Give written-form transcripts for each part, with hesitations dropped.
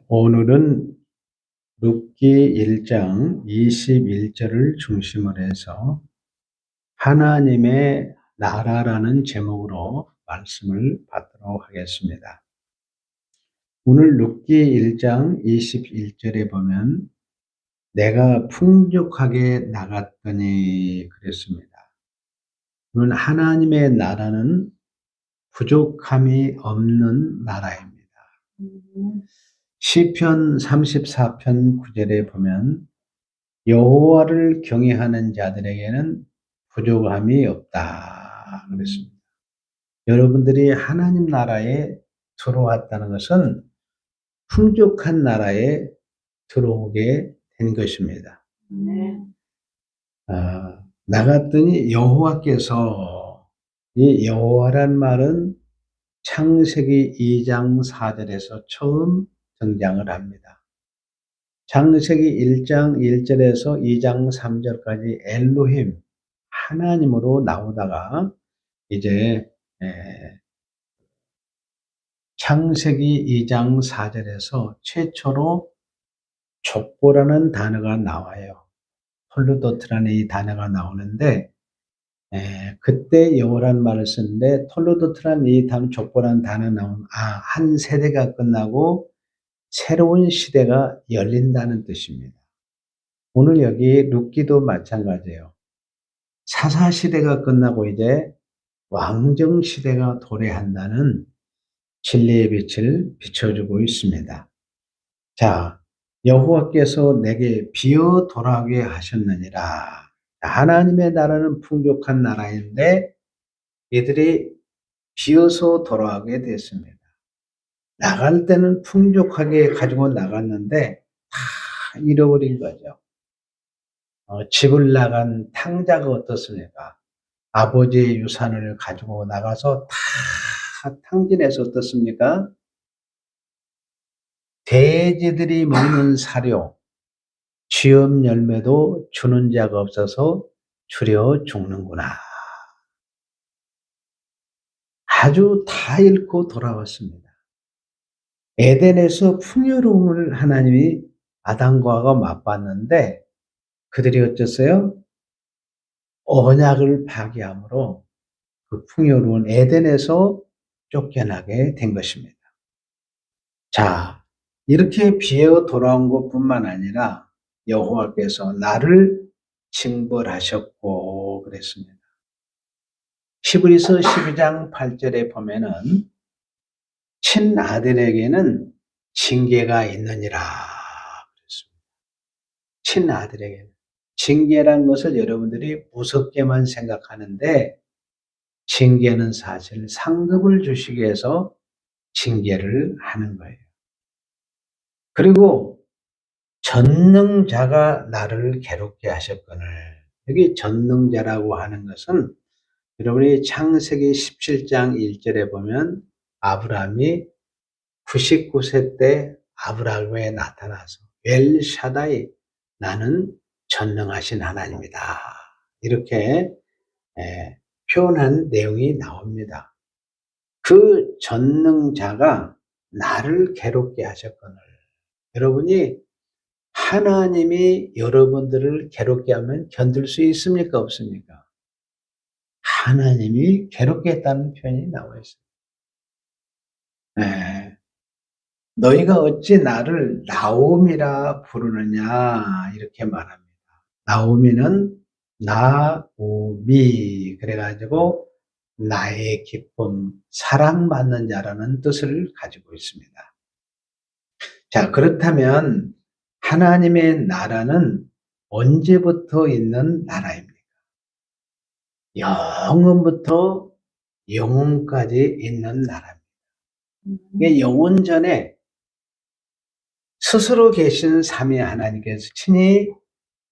오늘은 룻기 1장 21절을 중심으로 해서 하나님의 나라라는 제목으로 말씀을 받도록 하겠습니다. 오늘 룻기 1장 21절에 보면 내가 풍족하게 나갔더니 그랬습니다. 오늘 하나님의 나라는 부족함이 없는 나라입니다. 시편 34편 9절에 보면 여호와를 경외하는 자들에게는 부족함이 없다 그랬습니다. 여러분들이 하나님 나라에 들어왔다는 것은 풍족한 나라에 들어오게 된 것입니다. 나갔더니 여호와께서, 이 여호와란 말은 창세기 2장 4절에서 처음 등장을 합니다. 창세기 1장 1절에서 2장 3절까지 엘로힘, 하나님으로 나오다가 이제 창세기 2장 4절에서 최초로 족보라는 단어가 나와요. 톨루도트라는 이 단어가 나오는데 그때 여호라는 말을 쓰는데 톨루도트라는 이 단어, 족보라는 단어 나오면 한 세대가 끝나고 새로운 시대가 열린다는 뜻입니다. 오늘 여기 룻기도 마찬가지예요. 사사시대가 끝나고 이제 왕정시대가 도래한다는 진리의 빛을 비춰주고 있습니다. 자, 여호와께서 내게 비어 돌아오게 하셨느니라. 하나님의 나라는 풍족한 나라인데 이들이 비어서 돌아오게 됐습니다. 나갈 때는 풍족하게 가지고 나갔는데 다 잃어버린 거죠. 집을 나간 탕자가 어떻습니까? 아버지의 유산을 가지고 나가서 다 탕진해서 어떻습니까? 돼지들이 먹는 사료, 쥐염 열매도 주는 자가 없어서 줄여 죽는구나. 아주 다 잃고 돌아왔습니다. 에덴에서 풍요로움을 하나님이 아담과 하와가 맛봤는데 그들이 어쩌어요? 언약을 파기함으로 그 풍요로운 에덴에서 쫓겨나게 된 것입니다. 자, 이렇게 비어 돌아온 것뿐만 아니라 여호와께서 나를 징벌하셨고 그랬습니다. 히브리서 12장 8절에 보면은 친아들에게는 징계가 있느니라 그랬습니다. 친아들에게는. 징계란 것을 여러분들이 무섭게만 생각하는데 징계는 사실 상급을 주시기 위해서 징계를 하는 거예요. 그리고 전능자가 나를 괴롭게 하셨거늘. 여기 전능자라고 하는 것은 여러분이 창세기 17장 1절에 보면 아브라함이 99세 때 아브라함에 나타나서 엘샤다이, 나는 전능하신 하나님이다. 이렇게 표현한 내용이 나옵니다. 그 전능자가 나를 괴롭게 하셨거늘. 여러분이 하나님이 여러분들을 괴롭게 하면 견딜 수 있습니까? 없습니까? 하나님이 괴롭게 했다는 표현이 나와 있어요. 너희가 어찌 나를 나옴이라 부르느냐 이렇게 말합니다. 나오미는 나오미 그래가지고 나의 기쁨, 사랑받는 자라는 뜻을 가지고 있습니다. 자, 그렇다면 하나님의 나라는 언제부터 있는 나라입니까? 영원부터 영원까지 있는 나라입니다. 이게 영원 전에 스스로 계신 삼위 하나님께서 친히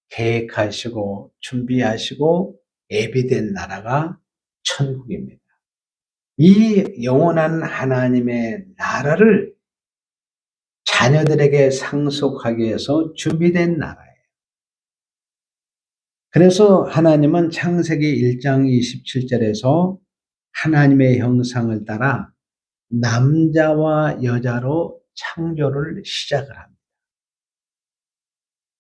계획하시고 준비하시고 예비된 나라가 천국입니다. 이 영원한 하나님의 나라를 자녀들에게 상속하기 위해서 준비된 나라예요. 그래서 하나님은 창세기 1장 27절에서 하나님의 형상을 따라 남자와 여자로 창조를 시작을 합니다.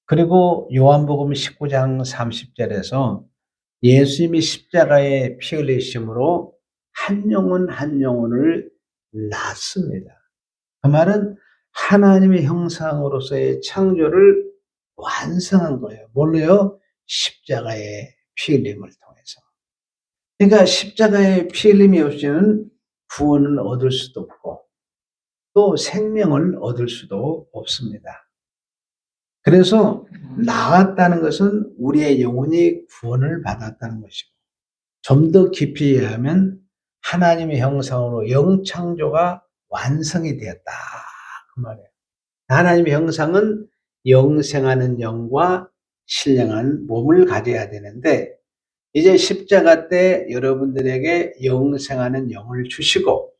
그리고 요한복음 19장 30절에서 예수님이 십자가에 피 흘리심으로 한 영혼 한 영혼을 낳습니다. 그 말은 하나님의 형상으로서의 창조를 완성한 거예요. 뭘로요? 십자가의 피 흘림을 통해서. 그러니까 십자가의 피 흘림이 없이는 구원을 얻을 수도 없고 또 생명을 얻을 수도 없습니다. 그래서 나았다는 것은 우리의 영혼이 구원을 받았다는 것이고, 좀 더 깊이 이해하면 하나님의 형상으로 영창조가 완성이 되었다 그 말이에요. 하나님의 형상은 영생하는 영과 신령한 몸을 가져야 되는데, 이제 십자가 때 여러분들에게 영생하는 영을 주시고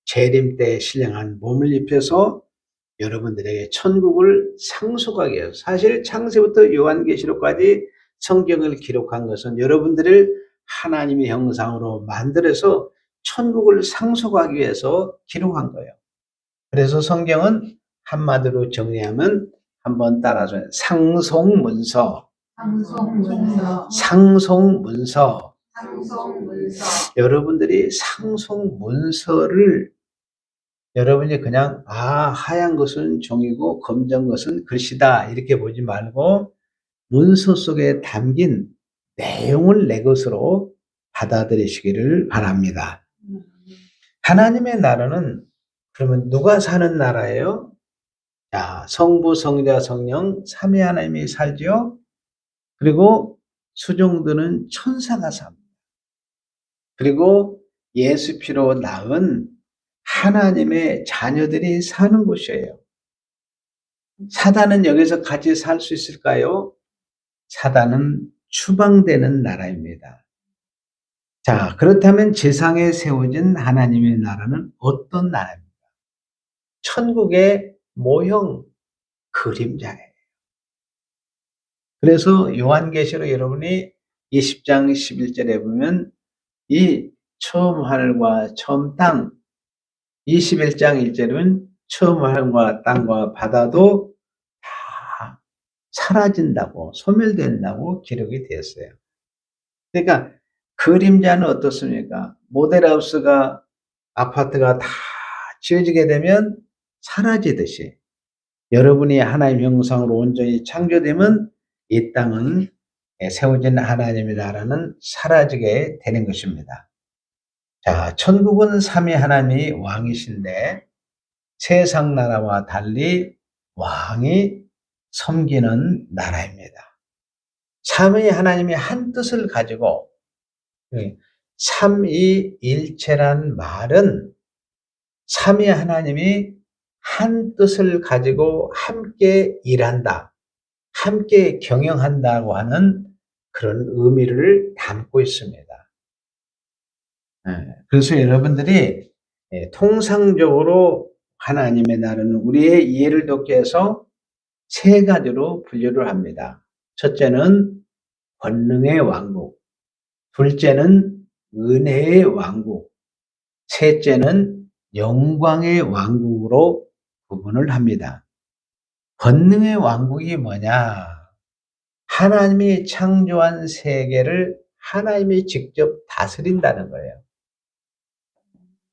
재림 때 신령한 몸을 입혀서 여러분들에게 천국을 상속하게 해요. 사실 창세부터 요한계시록까지 성경을 기록한 것은 여러분들을 하나님의 형상으로 만들어서 천국을 상속하기 위해서 기록한 거예요. 그래서 성경은 한마디로 정리하면 한번 따라서 상속문서. 상속문서. 여러분들이 상속문서를 여러분이 그냥 하얀 것은 종이고 검정 것은 글씨다 이렇게 보지 말고 문서 속에 담긴 내용을 내 것으로 받아들이시기를 바랍니다. 하나님의 나라는 그러면 누가 사는 나라예요? 자, 성부, 성자, 성령 삼위 하나님이 살죠. 그리고 수종들은 천사가 삽니다. 그리고 예수 피로 낳은 하나님의 자녀들이 사는 곳이에요. 사단은 여기서 같이 살 수 있을까요? 사단은 추방되는 나라입니다. 자, 그렇다면 지상에 세워진 하나님의 나라는 어떤 나라입니까? 천국의 모형, 그림자예요. 그래서 요한계시록 여러분이 20장 11절에 보면 이 처음 하늘과 처음 땅, 21장 1절은 처음 하늘과 땅과 바다도 다 사라진다고, 소멸된다고 기록이 되었어요. 그러니까 그림자는 어떻습니까? 모델하우스가, 아파트가 다 지어지게 되면 사라지듯이 여러분이 하나님의 형상으로 온전히 창조되면 이 땅은 세워진 하나님의 나라는 사라지게 되는 것입니다. 자, 천국은 삼위 하나님이 왕이신데 세상 나라와 달리 왕이 섬기는 나라입니다. 삼위 하나님이 한 뜻을 가지고, 삼위일체란 말은 삼위 하나님이 한 뜻을 가지고 함께 일한다, 함께 경영한다고 하는 그런 의미를 담고 있습니다. 그래서 여러분들이 통상적으로 하나님의 나라는 우리의 이해를 돕기 위해서 세 가지로 분류를 합니다. 첫째는 권능의 왕국, 둘째는 은혜의 왕국, 셋째는 영광의 왕국으로 구분을 합니다. 권능의 왕국이 뭐냐? 하나님이 창조한 세계를 하나님이 직접 다스린다는 거예요.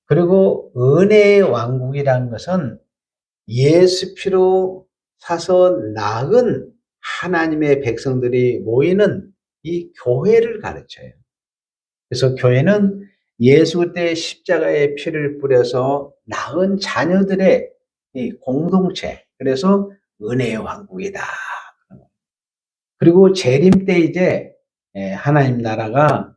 그리고 은혜의 왕국이라는 것은 예수 피로 사서 낳은 하나님의 백성들이 모이는 이 교회를 가르쳐요. 그래서 교회는 예수 그때 십자가의 피를 뿌려서 낳은 자녀들의 이 공동체, 그래서 은혜의 왕국이다. 그리고 재림 때 이제 하나님 나라가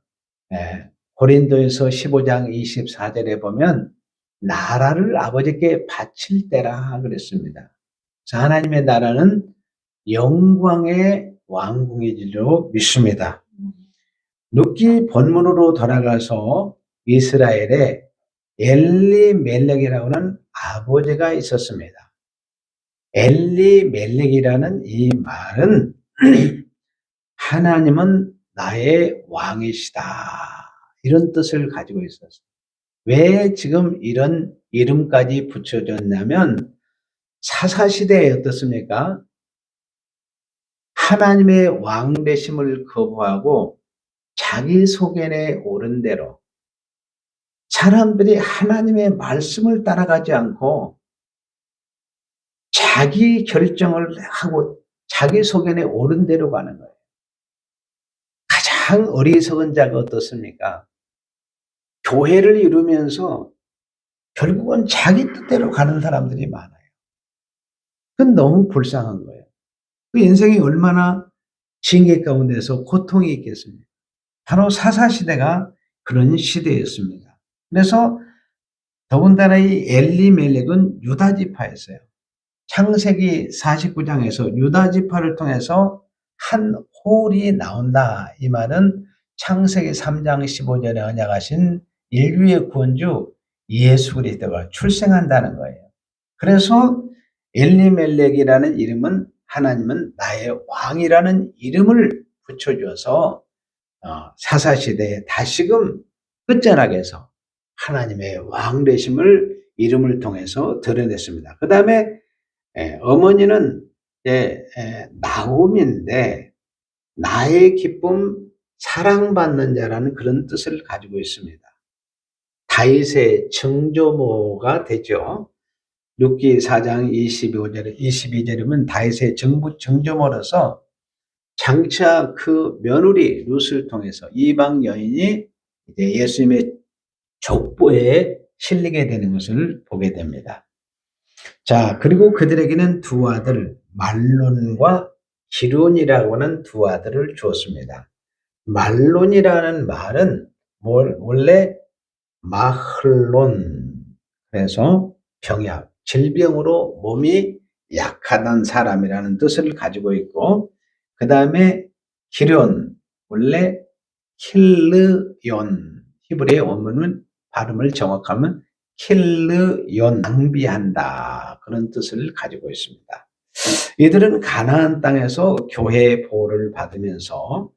고린도에서 15장 24절에 보면 나라를 아버지께 바칠 때라 그랬습니다. 그래서 하나님의 나라는 영광의 왕궁이지로 믿습니다. 룻기 본문으로 돌아가서 이스라엘에 엘리멜렉이라고 하는 아버지가 있었습니다. 엘리멜렉이라는 이 말은 하나님은 나의 왕이시다, 이런 뜻을 가지고 있었어요. 왜 지금 이런 이름까지 붙여졌냐면 사사시대에 어떻습니까? 하나님의 왕 되심을 거부하고 자기 소견에 오른 대로 사람들이 하나님의 말씀을 따라가지 않고 자기 결정을 하고 자기 소견에 오른 대로 가는 거예요. 가장 어리석은 자가 어떻습니까? 교회를 이루면서 결국은 자기 뜻대로 가는 사람들이 많아요. 그건 너무 불쌍한 거예요. 그 인생이 얼마나 징계 가운데서 고통이 있겠습니까? 바로 사사시대가 그런 시대였습니다. 그래서 더군다나 이 엘리멜렉은 유다지파였어요. 창세기 49장에서 유다지파를 통해서 한 홀이 나온다. 이 말은 창세기 3장 15절에 언약하신 인류의 구원주 예수 그리스도가 출생한다는 거예요. 그래서 엘리멜렉이라는 이름은 하나님은 나의 왕이라는 이름을 붙여줘서 사사시대에 다시금 끝자락에서 하나님의 왕 되심을 이름을 통해서 드러냈습니다. 그 다음에 어머니는 나홈인데 나의 기쁨 사랑받는 자라는 그런 뜻을 가지고 있습니다. 다윗의 정조모가 되죠. 룻기 4장 22절이면 다윗의 정조모로서 장차 그 며느리 룻을 통해서 이방 여인이 이제 예수님의 족보에 실리게 되는 것을 보게 됩니다. 자, 그리고 그들에게는 두 아들 말론과 기론이라고 하는 두 아들을 주었습니다. 말론이라는 말은 원래 마흘론, 그래서 병약, 질병으로 몸이 약하던 사람이라는 뜻을 가지고 있고, 그 다음에 기론, 원래 킬르yon, 히브리의 원문은 발음을 정확하면 킬르yon, 낭비한다, 그런 뜻을 가지고 있습니다. 이들은 가나안 땅에서 교회의 보호를 받으면서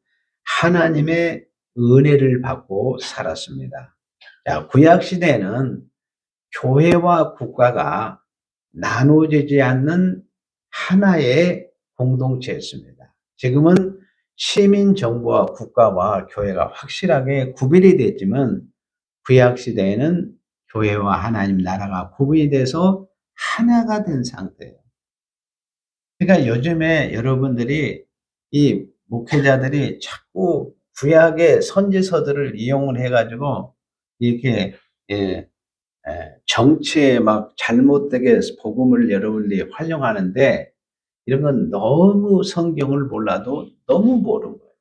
하나님의 은혜를 받고 살았습니다. 자, 구약시대에는 교회와 국가가 나누어지지 않는 하나의 공동체였습니다. 지금은 시민정부와 국가와 교회가 확실하게 구별이 됐지만 구약시대에는 교회와 하나님 나라가 구분이 돼서 하나가 된 상태예요. 그러니까 요즘에 여러분들이 이 목회자들이 자꾸 구약의 선지서들을 이용을 해가지고 이렇게 정치에 막 잘못되게 복음을 여러분들이 활용하는데 이런 건 너무 성경을 몰라도 너무 모르는 거예요.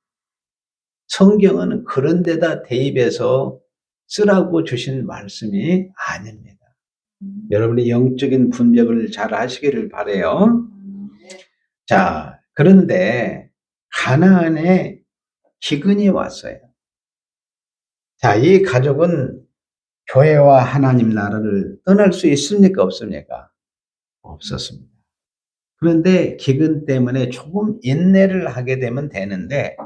성경은 그런 데다 대입해서 쓰라고 주신 말씀이 아닙니다. 여러분이 영적인 분별을 잘 하시기를 바라요. 자, 그런데 가나안에 기근이 왔어요. 자, 이 가족은 교회와 하나님 나라를 떠날 수 있습니까? 없습니까? 없었습니다. 그런데 기근 때문에 조금 인내를 하게 되면 되는데,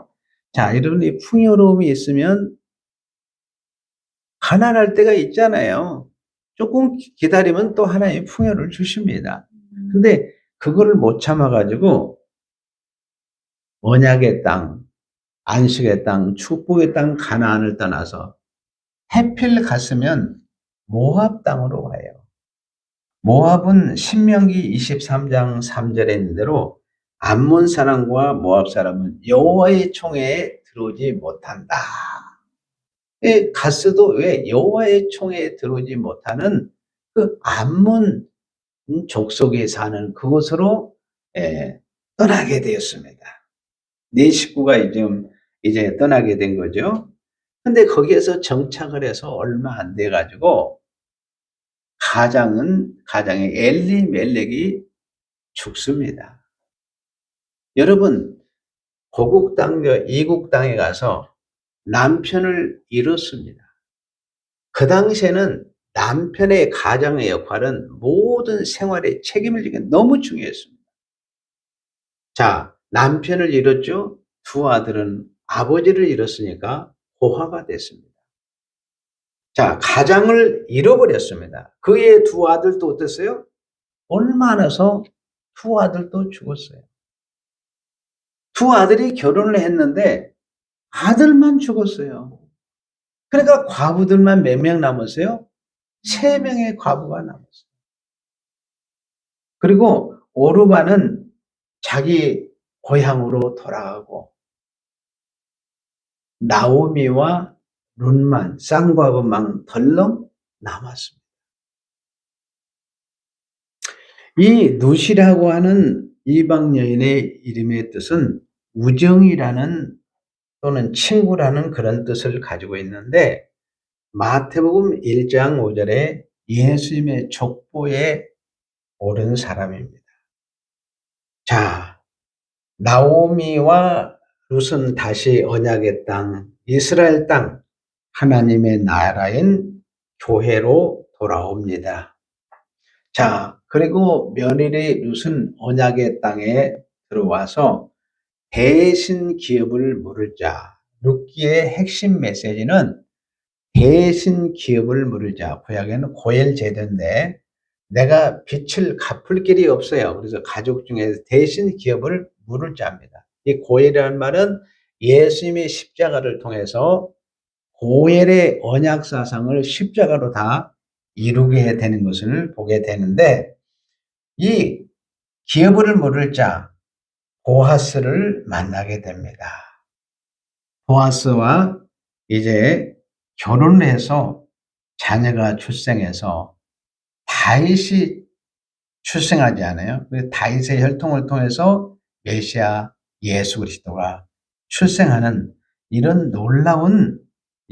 자, 여러분이 풍요로움이 있으면 가난할 때가 있잖아요. 조금 기다리면 또 하나님이 풍요를 주십니다. 근데 그거를 못 참아가지고 언약의 땅, 안식의 땅, 축복의 땅 가나안을 떠나서 해필 갔으면 모압 땅으로 가요. 모압은 신명기 23장 3절에 있는 대로 암몬 사람과 모압 사람은 여호와의 총회에 들어오지 못한다. 갔어도 왜 여호와의 총회에 들어오지 못하는 그 암몬 족속에 사는 그곳으로 떠나게 되었습니다. 네 식구가 이제 떠나게 된 거죠. 근데 거기에서 정착을 해서 얼마 안 돼 가지고 가장의 엘리멜렉이 죽습니다. 여러분, 고국 땅, 이국 땅에 가서 남편을 잃었습니다. 그 당시에는 남편의 가장의 역할은 모든 생활에 책임을 지기 너무 중요했습니다. 자, 남편을 잃었죠. 두 아들은 아버지를 잃었으니까 고아가 됐습니다. 자, 가장을 잃어버렸습니다. 그의 두 아들도 어땠어요? 얼마 나서 두 아들도 죽었어요. 두 아들이 결혼을 했는데 아들만 죽었어요. 그러니까 과부들만 몇 명 남았어요? 3명의 과부가 남았어요. 그리고 오르바는 자기 고향으로 돌아가고 나오미와 룬만 쌍과부만 덜렁 남았습니다. 이 룻이라고 하는 이방 여인의 이름의 뜻은 우정이라는 또는 친구라는 그런 뜻을 가지고 있는데 마태복음 1장 5절에 예수님의 족보에 오른 사람입니다. 자, 나오미와 룻은 다시 언약의 땅, 이스라엘 땅, 하나님의 나라인 교회로 돌아옵니다. 자, 그리고 며느리 룻은 언약의 땅에 들어와서 대신 기업을 물을 자. 룻기의 핵심 메시지는 대신 기업을 물을 자. 구약에는 고엘 제도인데 내가 빚을 갚을 길이 없어요. 그래서 가족 중에서 대신 기업을 물을 자입니다. 이 고엘이라는 말은 예수님의 십자가를 통해서 고엘의 언약 사상을 십자가로 다 이루게 되는 것을 보게 되는데 이 기업을 물을 자 보아스를 만나게 됩니다. 보아스와 이제 결혼을 해서 자녀가 출생해서 다윗이 출생하지 않아요. 다윗의 혈통을 통해서 메시아 예수 그리스도가 출생하는 이런 놀라운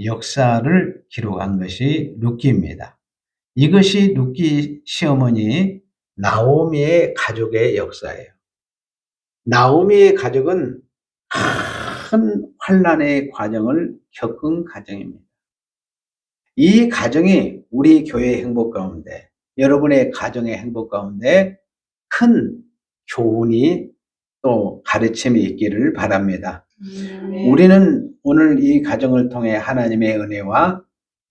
역사를 기록한 것이 룻기입니다. 이것이 룻기 시어머니 나오미의 가족의 역사예요. 나오미의 가족은 큰 환난의 과정을 겪은 가정입니다. 이 가정이 우리 교회의 행복 가운데, 여러분의 가정의 행복 가운데 큰 교훈이 또 가르침이 있기를 바랍니다. 우리는 오늘 이 가정을 통해 하나님의 은혜와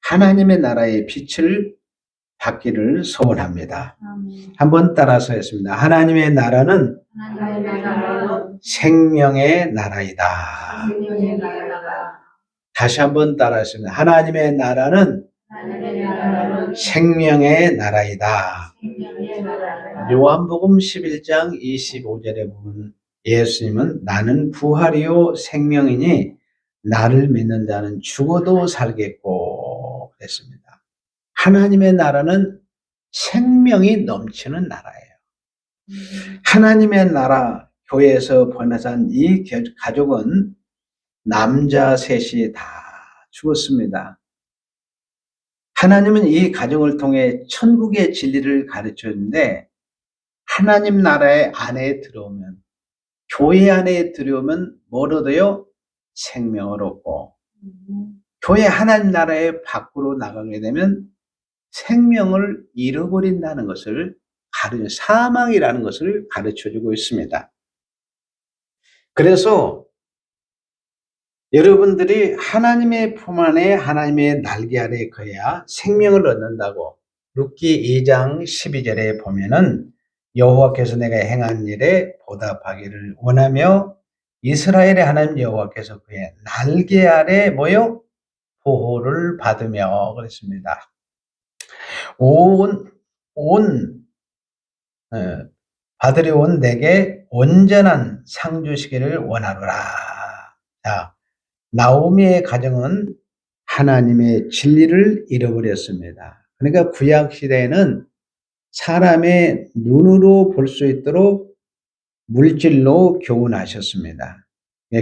하나님의 나라의 빛을 받기를 소원합니다. 한번 따라서 했습니다. 하나님의 나라는 생명의 나라이다. 다시 한번 따라했습니다. 하나님의 나라는 생명의 나라이다. 요한복음 11장 25절에 보면 예수님은 나는 부활이요 생명이니 나를 믿는 자는 죽어도 살겠고 그랬습니다. 하나님의 나라는 생명이 넘치는 나라예요. 하나님의 나라 교회에서 번화한 이 가족은 남자 셋이 다 죽었습니다. 하나님은 이 가정을 통해 천국의 진리를 가르쳤는데 하나님 나라의 안에 들어오면 교회 안에 들어오면 뭘 얻어요? 생명을 얻고 교회 하나님 나라의 밖으로 나가게 되면 생명을 잃어버린다는 것을 사망이라는 것을 가르쳐주고 있습니다. 그래서 여러분들이 하나님의 품 안에 하나님의 날개 아래 거야 생명을 얻는다고 룻기 2장 12절에 보면은 여호와께서 내가 행한 일에 보답하기를 원하며 이스라엘의 하나님 여호와께서 그의 날개 아래 뭐요? 보호를 받으며 그랬습니다. 받으려 온 내게 온전한 상 주시기를 원하노라. 자, 나오미의 가정은 하나님의 진리를 잃어버렸습니다. 그러니까 구약 시대에는 사람의 눈으로 볼 수 있도록 물질로 교훈하셨습니다.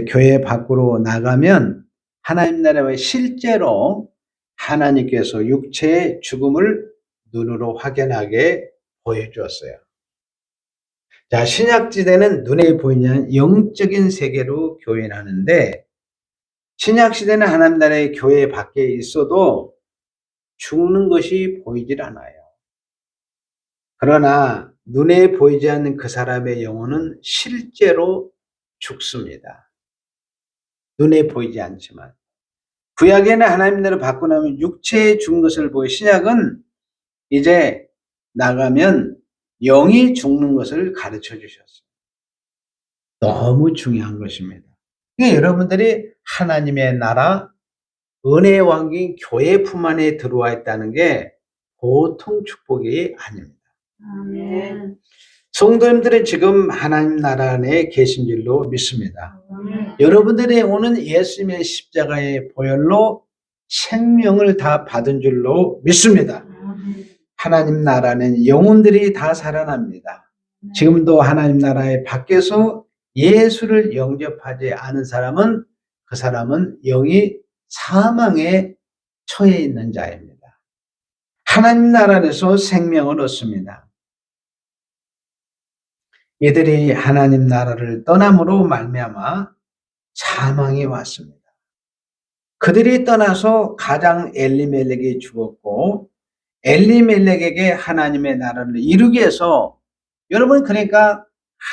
교회 밖으로 나가면 하나님 나라의 실제로 하나님께서 육체의 죽음을 눈으로 확연하게 보여주었어요. 자, 신약시대는 눈에 보이지 않는 영적인 세계로 교인하는데 신약시대는 하나님 나라의 교회 밖에 있어도 죽는 것이 보이질 않아요. 그러나 눈에 보이지 않는 그 사람의 영혼은 실제로 죽습니다. 눈에 보이지 않지만. 구약에는 하나님 나라를 받고 나면 육체에 죽은 것을 보여 신약은 이제 나가면 영이 죽는 것을 가르쳐 주셨어요. 너무 중요한 것입니다. 그러니까 여러분들이 하나님의 나라, 은혜의 왕국인 교회 품 안에 들어와 있다는 게 보통 축복이 아닙니다. 아멘. 성도님들은 지금 하나님 나라 안에 계신 줄로 믿습니다. 여러분들이 오는 예수님의 십자가의 보혈로 생명을 다 받은 줄로 믿습니다. 하나님 나라는 영혼들이 다 살아납니다. 지금도 하나님 나라의 밖에서 예수를 영접하지 않은 사람은 그 사람은 영이 사망에 처해 있는 자입니다. 하나님 나라 안에서 생명을 얻습니다. 이들이 하나님 나라를 떠남으로 말미암아 사망이 왔습니다. 그들이 떠나서 가장 엘리멜렉이 죽었고 엘리멜렉에게 하나님의 나라를 이루기 위해서 여러분 그러니까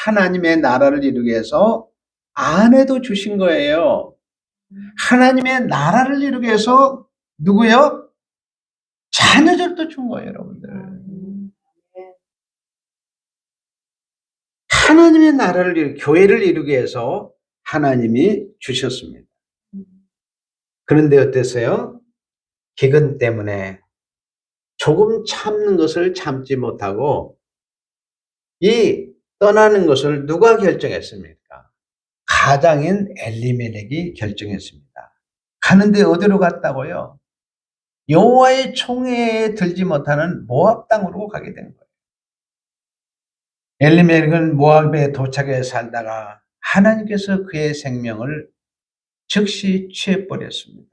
하나님의 나라를 이루기 위해서 아내도 주신 거예요. 하나님의 나라를 이루기 위해서 누구요? 자녀들도 준 거예요, 여러분들. 하나님의 나라를 교회를 이루기 위해서 하나님이 주셨습니다. 그런데 어땠어요? 기근 때문에 조금 참는 것을 참지 못하고 이 떠나는 것을 누가 결정했습니까? 가장인 엘리멜렉이 결정했습니다. 가는데 어디로 갔다고요? 여호와의 총회에 들지 못하는 모압 땅으로 가게 된 거예요. 엘리멜렉은 모압에 도착해 살다가 하나님께서 그의 생명을 즉시 취해버렸습니다.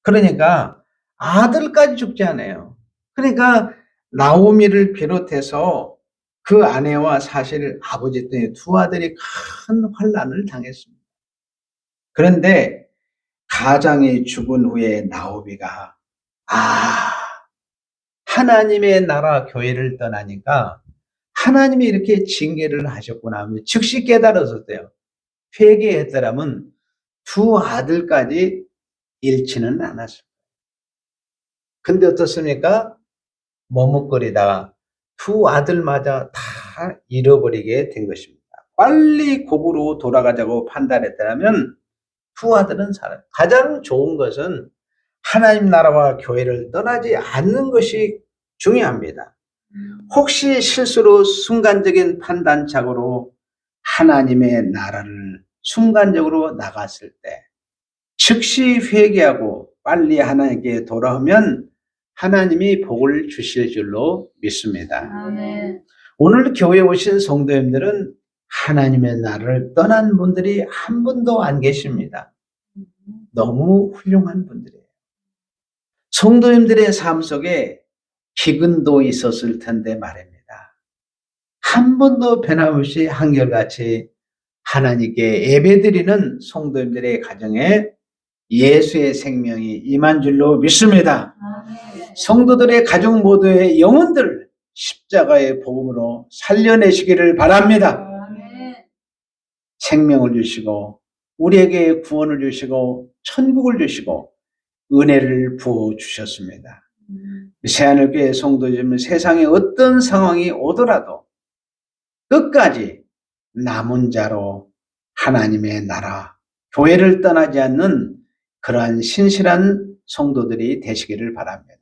그러니까 아들까지 죽지 않아요. 그러니까 나오미를 비롯해서 그 아내와 사실 아버지 등의 두 아들이 큰 환난을 당했습니다. 그런데 가장이 죽은 후에 나오미가 하나님의 나라 교회를 떠나니까 하나님이 이렇게 징계를 하셨구나 하면 즉시 깨달았었대요. 회개했더라면 두 아들까지 잃지는 않았어요. 근데 어떻습니까? 머뭇거리다가 두 아들마저 다 잃어버리게 된 것입니다. 빨리 고국으로 돌아가자고 판단했다면 두 아들은 살아요. 가장 좋은 것은 하나님 나라와 교회를 떠나지 않는 것이 중요합니다. 혹시 실수로 순간적인 판단착오로 하나님의 나라를 순간적으로 나갔을 때 즉시 회개하고 빨리 하나님께 돌아오면 하나님이 복을 주실 줄로 믿습니다. 아멘. 오늘 교회에 오신 성도님들은 하나님의 나라를 떠난 분들이 한 분도 안 계십니다. 너무 훌륭한 분들이에요. 성도님들의 삶 속에 기근도 있었을 텐데 말입니다. 한 번도 변함없이 한결같이 하나님께 예배드리는 성도님들의 가정에 예수의 생명이 임한 줄로 믿습니다. 성도들의 가족 모두의 영혼들 십자가의 복음으로 살려내시기를 바랍니다. 생명을 주시고 우리에게 구원을 주시고 천국을 주시고 은혜를 부어주셨습니다. 새하늘교회 성도님은 세상에 어떤 상황이 오더라도 끝까지 남은 자로 하나님의 나라, 교회를 떠나지 않는 그러한 신실한 성도들이 되시기를 바랍니다.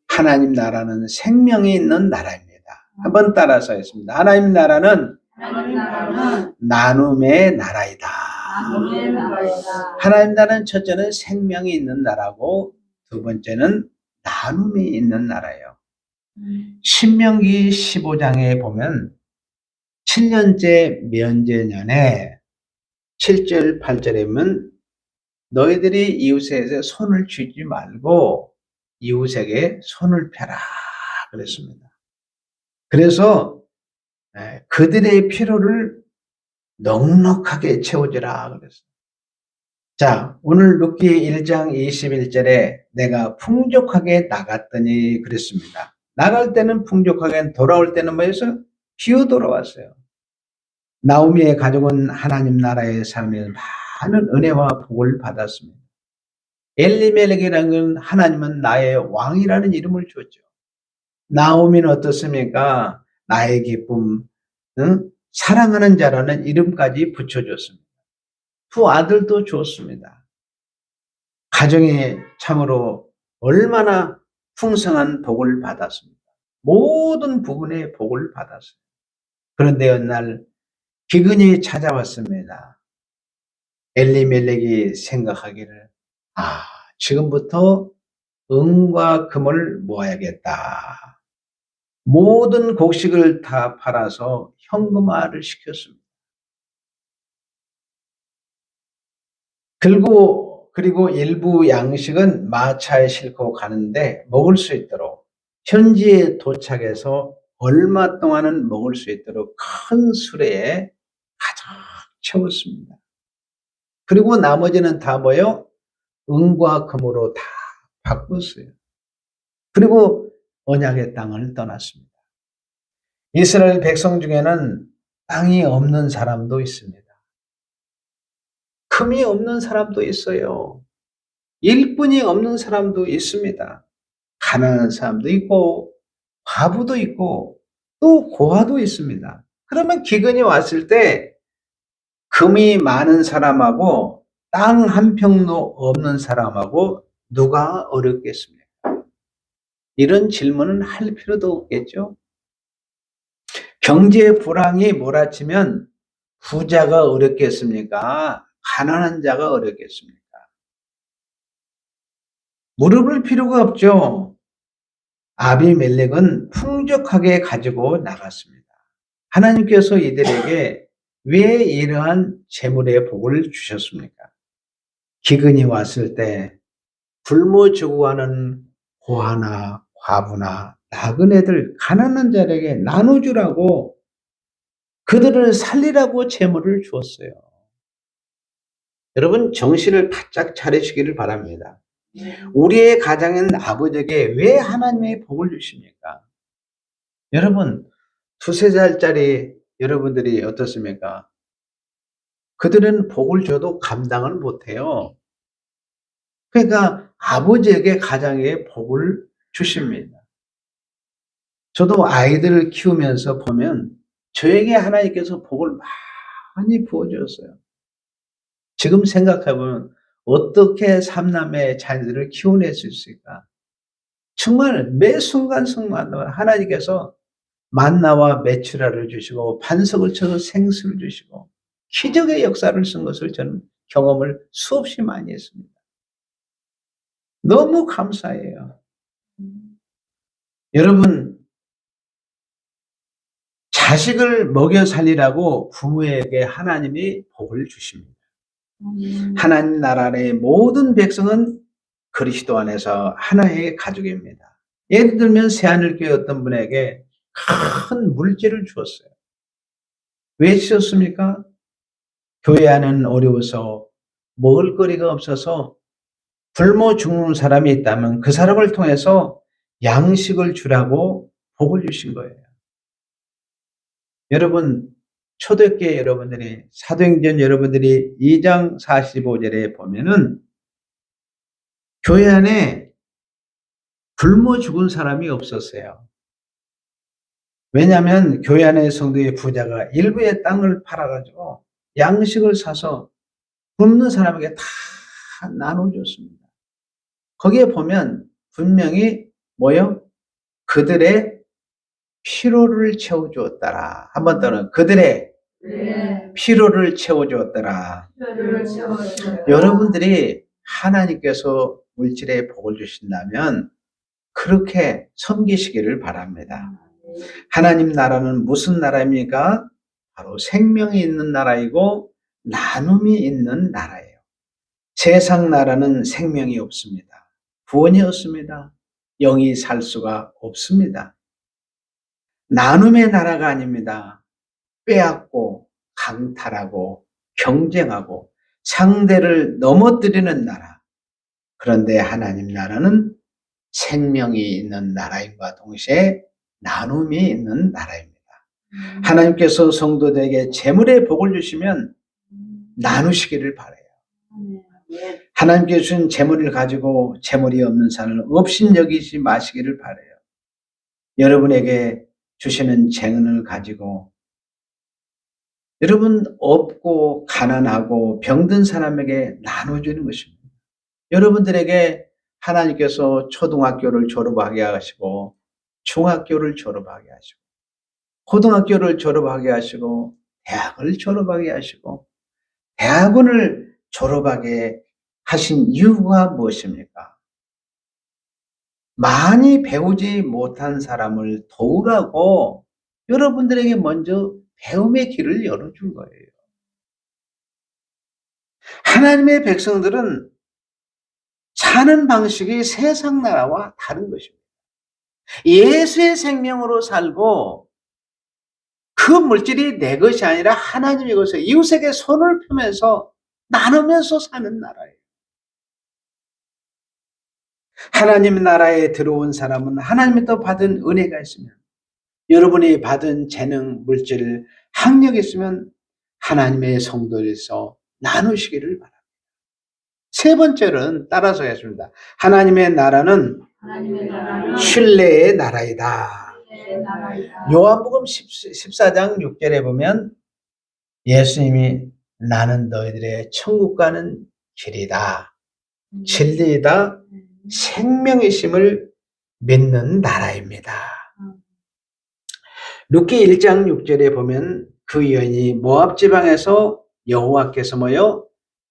하나님 나라는 생명이 있는 나라입니다. 한번 따라서 했습니다. 하나님 나라는 나눔의 나라이다. 하나님 나라는 첫째는 생명이 있는 나라고 두 번째는 나눔이 있는 나라예요. 신명기 15장에 보면 7년째 면제년에 7절 8절에 보면 너희들이 이웃에게 손을 쥐지 말고 이웃에게 손을 펴라 그랬습니다. 그래서 그들의 필요를 넉넉하게 채워주라 그랬습니다. 자, 오늘 룻기 1장 21절에 내가 풍족하게 나갔더니 그랬습니다. 나갈 때는 풍족하게 돌아올 때는 뭐였어요? 기어 돌아왔어요. 나오미의 가족은 하나님 나라의 삶에 많은 은혜와 복을 받았습니다. 엘리멜렉이라는 건 하나님은 나의 왕이라는 이름을 주었죠. 나오미는 어떻습니까? 나의 기쁨, 응? 사랑하는 자라는 이름까지 붙여줬습니다. 두 아들도 좋습니다. 가정에 참으로 얼마나 풍성한 복을 받았습니다. 모든 부분에 복을 받았어요. 그런데 어느 날 기근이 찾아왔습니다. 엘리멜렉이 생각하기를, 지금부터 은과 금을 모아야겠다. 모든 곡식을 다 팔아서 현금화를 시켰습니다. 그리고 일부 양식은 마차에 싣고 가는데 먹을 수 있도록 현지에 도착해서 얼마 동안은 먹을 수 있도록 큰 수레에 가득 채웠습니다. 그리고 나머지는 다 뭐요? 은과 금으로 다 바꿨어요. 그리고 언약의 땅을 떠났습니다. 이스라엘 백성 중에는 땅이 없는 사람도 있습니다. 금이 없는 사람도 있어요. 일꾼이 없는 사람도 있습니다. 가난한 사람도 있고 과부도 있고 또 고아도 있습니다. 그러면 기근이 왔을 때 금이 많은 사람하고 땅 한 평도 없는 사람하고 누가 어렵겠습니까? 이런 질문은 할 필요도 없겠죠. 경제 불황이 몰아치면 부자가 어렵겠습니까? 가난한 자가 어렵겠습니까? 물어볼 필요가 없죠. 아비멜렉은 풍족하게 가지고 나갔습니다. 하나님께서 이들에게 왜 이러한 재물의 복을 주셨습니까? 기근이 왔을 때 굶어 죽어가는 고아나 과부나 나그네들 가난한 자에게 나눠주라고 그들을 살리라고 재물을 주었어요. 여러분 정신을 바짝 차리시기를 바랍니다. 우리의 가장인 아버지에게 왜 하나님의 복을 주십니까? 여러분 두세 살짜리 여러분들이 어떻습니까? 그들은 복을 줘도 감당을 못해요. 그러니까 아버지에게 가장에게 복을 주십니다. 저도 아이들을 키우면서 보면 저에게 하나님께서 복을 많이 부어주셨어요. 지금 생각해보면 어떻게 삼남의 자녀들을 키워낼 수 있을까? 정말 매 순간순간 하나님께서 만나와 메추라를 주시고 반석을 쳐서 생수를 주시고 기적의 역사를 쓴 것을 저는 경험을 수없이 많이 했습니다. 너무 감사해요. 여러분 자식을 먹여 살리라고 부모에게 하나님이 복을 주십니다. 하나님 나라 안의 모든 백성은 그리스도 안에서 하나의 가족입니다. 예를 들면 새하늘교회 어떤 분에게 큰 물질을 주었어요. 왜 주셨습니까? 교회 안은 어려워서 먹을 거리가 없어서 굶어 죽는 사람이 있다면 그 사람을 통해서 양식을 주라고 복을 주신 거예요. 여러분 초대교회 여러분들이 사도행전 여러분들이 2장 45절에 보면은 교회 안에 굶어 죽은 사람이 없었어요. 왜냐하면 교회 안의 성도의 부자가 일부의 땅을 팔아가지고 양식을 사서 굶는 사람에게 다 나눠줬습니다. 거기에 보면 분명히 뭐요? 그들의 피로를 채워주었더라. 한 번 더는 그들의 피로를 채워주었더라. 여러분들이 하나님께서 물질의 복을 주신다면 그렇게 섬기시기를 바랍니다. 하나님 나라는 무슨 나라입니까? 바로 생명이 있는 나라이고 나눔이 있는 나라예요. 세상 나라는 생명이 없습니다. 구원이 없습니다. 영이 살 수가 없습니다. 나눔의 나라가 아닙니다. 빼앗고 강탈하고 경쟁하고 상대를 넘어뜨리는 나라. 그런데 하나님 나라는 생명이 있는 나라임과 동시에 나눔이 있는 나라입니다. 하나님께서 성도들에게 재물의 복을 주시면 나누시기를 바라요. 하나님께 주신 재물을 가지고 재물이 없는 사람을 없인 여기지 마시기를 바라요. 여러분에게 주시는 재능을 가지고 여러분 없고 가난하고 병든 사람에게 나눠주는 것입니다. 여러분들에게 하나님께서 초등학교를 졸업하게 하시고 중학교를 졸업하게 하시고 고등학교를 졸업하게 하시고 대학을 졸업하게 하시고 대학원을 졸업하게 하신 이유가 무엇입니까? 많이 배우지 못한 사람을 도우라고 여러분들에게 먼저 배움의 길을 열어준 거예요. 하나님의 백성들은 사는 방식이 세상 나라와 다른 것입니다. 예수의 생명으로 살고 그 물질이 내 것이 아니라 하나님의 것을 이웃에게 손을 펴면서 나누면서 사는 나라예요. 하나님 나라에 들어온 사람은 하나님부터 받은 은혜가 있으면 여러분이 받은 재능, 물질, 학력이 있으면 하나님의 성도에서 나누시기를 바랍니다. 세 번째는 따라서 하겠습니다. 하나님의 나라는 신뢰의 나라이다. 요한복음 14장 6절에 보면 예수님이 나는 너희들의 천국 가는 길이다, 진리이다, 생명이심을 믿는 나라입니다. 룻기 1장 6절에 보면 그 여인이 모압 지방에서 여호와께서 모여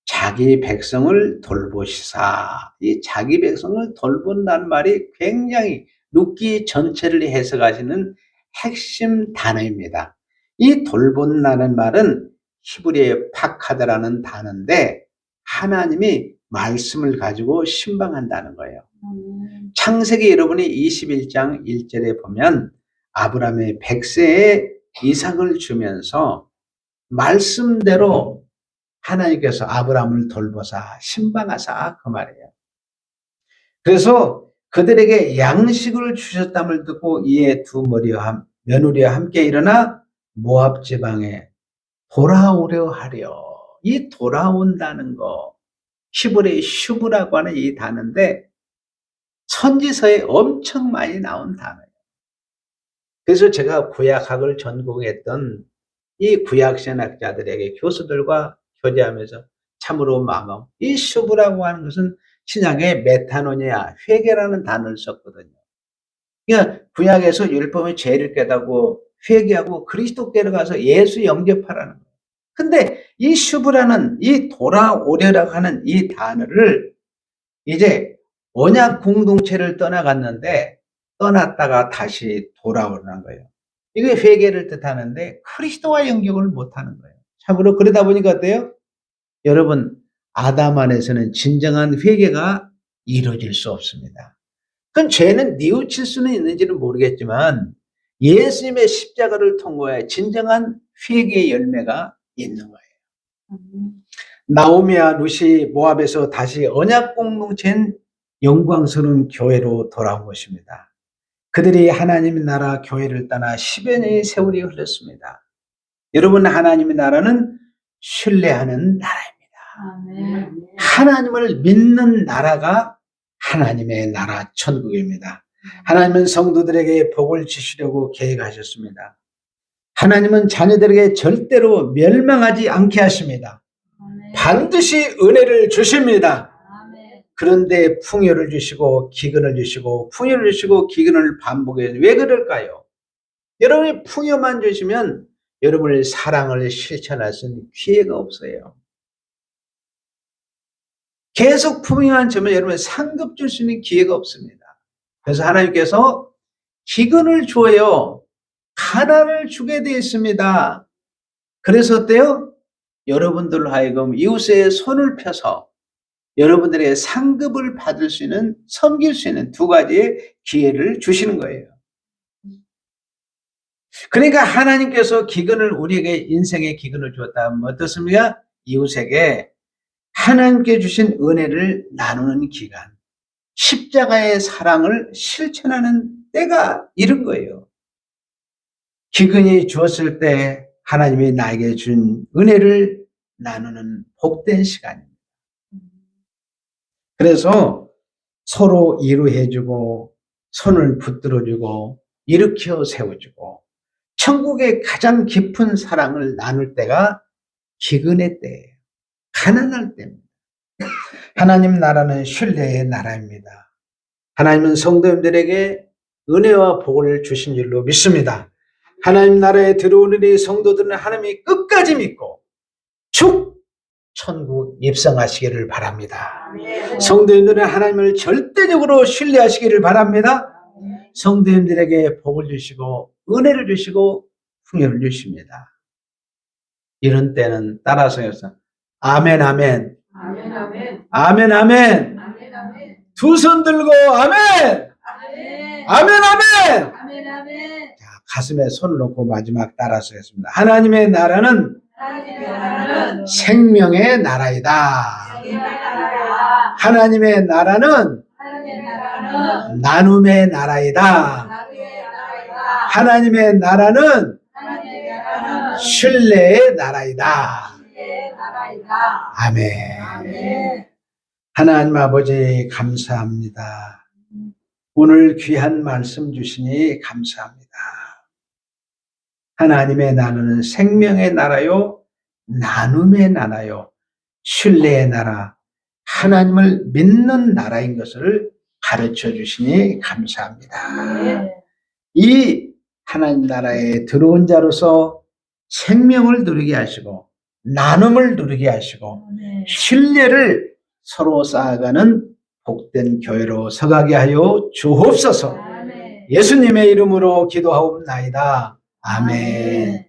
자기 백성을 돌보시사, 이 자기 백성을 돌본다는 말이 굉장히 룻기 전체를 해석하시는 핵심 단어입니다. 이 돌본다는 말은 히브리어의 파카드라는 단어인데 하나님이 말씀을 가지고 신방한다는 거예요. 창세기 여러분이 21장 1절에 보면 아브라함의 100세에 이삭을 주면서 말씀대로 하나님께서 아브라함을 돌보사 신방하사 그 말이에요. 그래서 그들에게 양식을 주셨담을 듣고 이에 두 머리와 며느리와 함께 일어나 모압 지방에 돌아오려 하려. 이 돌아온다는 거 히브리 슈브라고 하는 이 단어인데 선지서에 엄청 많이 나온 단어예요. 그래서 제가 구약학을 전공했던 이 구약신학자들에게 교수들과 교제하면서 참으로 마음, 이 슈브라고 하는 것은 신약의 메타노니아, 회개라는 단어를 썼거든요. 그러니까 구약에서 율법의 죄를 깨닫고 회개하고 그리스도께로 가서 예수 영접하라는 거예요. 근데 이 슈브라는 이 돌아오려라고 하는 이 단어를 이제 언약 공동체를 떠나갔는데 떠났다가 다시 돌아오는 거예요. 이게 회개를 뜻하는데 그리스도와 연결을 못하는 거예요. 참으로 그러다 보니까 어때요? 여러분, 아담 안에서는 진정한 회개가 이루어질 수 없습니다. 그건 죄는 뉘우칠 수는 있는지는 모르겠지만 예수님의 십자가를 통과해 진정한 회개의 열매가 있는 거예요. 나오미와 룻이 모압에서 다시 언약 공동체인 영광스러운 교회로 돌아온 것입니다. 그들이 하나님의 나라 교회를 떠나 10여 년의 세월이 흘렀습니다. 여러분, 하나님의 나라는 신뢰하는 나라입니다. 하나님을 믿는 나라가 하나님의 나라 천국입니다. 하나님은 성도들에게 복을 주시려고 계획하셨습니다. 하나님은 자녀들에게 절대로 멸망하지 않게 하십니다. 반드시 은혜를 주십니다. 그런데 풍요를 주시고 기근을 주시고 풍요를 주시고 기근을 반복해서 왜 그럴까요? 여러분이 풍요만 주시면 여러분의 사랑을 실천할 수 있는 기회가 없어요. 계속 풍요만 주면 여러분 상급 줄 수 있는 기회가 없습니다. 그래서 하나님께서 기근을 줘요. 가난을 주게 되어 있습니다. 그래서 어때요? 여러분들로 하여금 이웃의 손을 펴서 여러분들의 상급을 받을 수 있는, 섬길 수 있는 두 가지의 기회를 주시는 거예요. 그러니까 하나님께서 기근을, 우리에게 인생의 기근을 주었다면 어떻습니까? 이웃에게 하나님께 주신 은혜를 나누는 기간, 십자가의 사랑을 실천하는 때가 이른 거예요. 기근이 주었을 때 하나님이 나에게 준 은혜를 나누는 복된 시간입니다. 그래서 서로 위로해주고 손을 붙들어주고 일으켜 세워주고 천국의 가장 깊은 사랑을 나눌 때가 기근의 때예요. 가난할 때입니다. 하나님 나라는 신뢰의 나라입니다. 하나님은 성도님들에게 은혜와 복을 주신 줄로 믿습니다. 하나님 나라에 들어오는 이 성도들은 하나님이 끝까지 믿고 쭉 천국 입성하시기를 바랍니다. 성도님들은 하나님을 절대적으로 신뢰하시기를 바랍니다. 성도님들에게 복을 주시고 은혜를 주시고 풍요를 주십니다. 이런 때는 따라서 해서 아멘 아멘 아멘, 아멘. 아멘 아멘 아멘, 아멘. 두 손 들고 아멘 아멘. 아멘 아멘. 아멘, 아멘. 자, 가슴에 손을 놓고 마지막 따라서 했습니다. 하나님의 나라는 하나님의 나라는 생명의 나라이다. 생명의 나라야. 하나님의 나라는 하나님의 나라는 나눔의 나라이다. 나라의 나라이다. 하나님의 나라는 하나님의 나라는 신뢰의 나라이다. 신의 나라이다. 아멘. 아멘. 하나님 아버지 감사합니다. 오늘 귀한 말씀 주시니 감사합니다. 하나님의 나라는 생명의 나라요, 나눔의 나라요, 신뢰의 나라, 하나님을 믿는 나라인 것을 가르쳐 주시니 감사합니다. 이 하나님 나라에 들어온 자로서 생명을 누리게 하시고 나눔을 누리게 하시고 신뢰를 서로 쌓아가는 복된 교회로 서가게 하여 주옵소서. 아멘. 예수님의 이름으로 기도하옵나이다. 아멘.